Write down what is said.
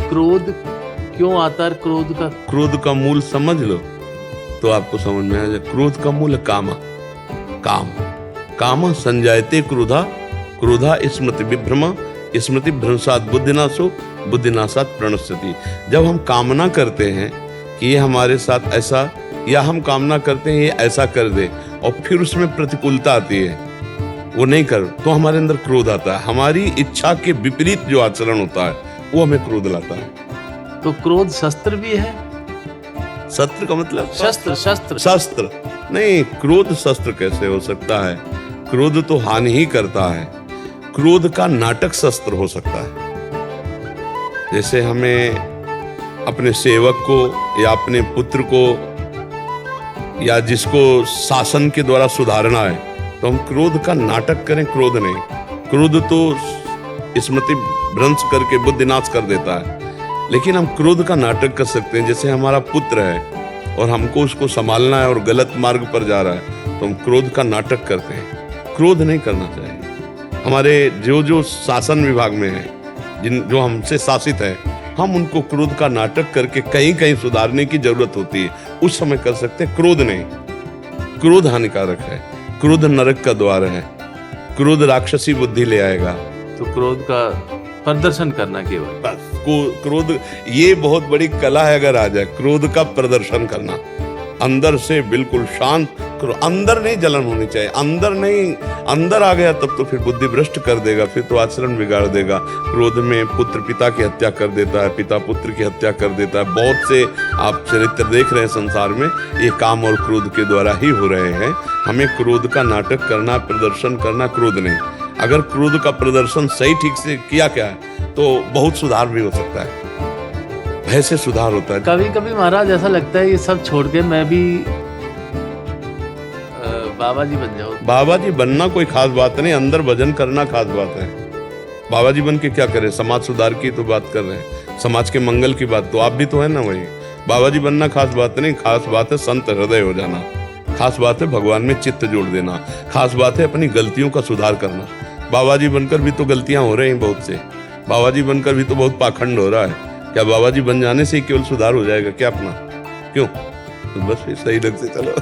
क्रोध क्यों आता है? क्रोध का मूल समझ लो तो आपको समझ में आ जाए। क्रोध का मूल काम काम संजायते क्रोधा, क्रोधा स्मृति विभ्रम, स्मृति भ्रंशात बुद्धिनाशो, बुद्धिनाशात प्रणश्यति। जब हम कामना करते हैं कि ये हमारे साथ ऐसा, या हम कामना करते हैं ये ऐसा कर दे और फिर उसमें प्रतिकूलता आती है, वो नहीं कर, तो हमारे अंदर क्रोध आता है। हमारी इच्छा के विपरीत जो आचरण होता है वो हमें क्रोध लाता है। तो क्रोध शस्त्र भी है? शस्त्र का मतलब शस्त्र नहीं, क्रोध शस्त्र कैसे हो सकता है? क्रोध तो हानि ही करता है। क्रोध का नाटक शस्त्र हो सकता है। जैसे हमें अपने सेवक को या अपने पुत्र को या जिसको शासन के द्वारा सुधारना है तो हम क्रोध का नाटक करें, क्रोध नहीं। क्रोध तो स्मृति भ्रंश करके बुद्धिनाश कर देता है, लेकिन हम क्रोध का नाटक कर सकते हैं। जैसे हमारा पुत्र है और हमको उसको संभालना है और गलत मार्ग पर जा रहा है तो हम क्रोध का नाटक करते हैं। क्रोध नहीं करना चाहिए। हमारे जो शासन विभाग में है, जो हमसे शासित है, हम उनको क्रोध का नाटक करके कहीं सुधारने की जरूरत होती है, उस समय कर सकते हैं। क्रोध नहीं, क्रोध हानिकारक है। क्रोध नरक का द्वार है। क्रोध राक्षसी बुद्धि ले आएगा। तो क्रोध का प्रदर्शन करना केवल, बस क्रोध ये बहुत बड़ी कला है। अगर आ जाए क्रोध का प्रदर्शन करना, अंदर से बिल्कुल शांत, अंदर नहीं जलन होनी चाहिए। अंदर आ गया तब तो फिर बुद्धि भ्रष्ट कर देगा, फिर तो आचरण बिगाड़ देगा। क्रोध में पुत्र पिता की हत्या कर देता है, पिता पुत्र की हत्या कर देता है। बहुत से आप चरित्र देख रहे हैं संसार में, ये काम और क्रोध के द्वारा ही हो रहे हैं। हमें क्रोध का नाटक करना, प्रदर्शन करना, क्रोध नहीं। अगर क्रोध का प्रदर्शन सही ठीक से किया क्या है तो बहुत सुधार भी हो सकता है। भय से सुधार होता है। कभी कभी महाराज ऐसा लगता है ये सब छोड़ के मैं भी बाबा जी बन जाऊं। बाबा जी बनना कोई खास बात नहीं, अंदर भजन करना खास बात है। बाबा जी बन के क्या करें? समाज सुधार की तो बात कर रहे हैं, समाज के मंगल की बात, तो आप भी तो है ना वही। बाबा जी बनना खास बात नहीं, खास बात है संत हृदय हो जाना, खास बात है भगवान में चित्त जोड़ देना, खास बात है अपनी गलतियों का सुधार करना। बाबा जी बनकर भी तो गलतियां हो रही हैं बहुत से, बाबा जी बनकर भी तो बहुत पाखंड हो रहा है। क्या बाबा जी बन जाने से ही केवल सुधार हो जाएगा क्या अपना? क्यों? तो बस सही ढंग से चलो।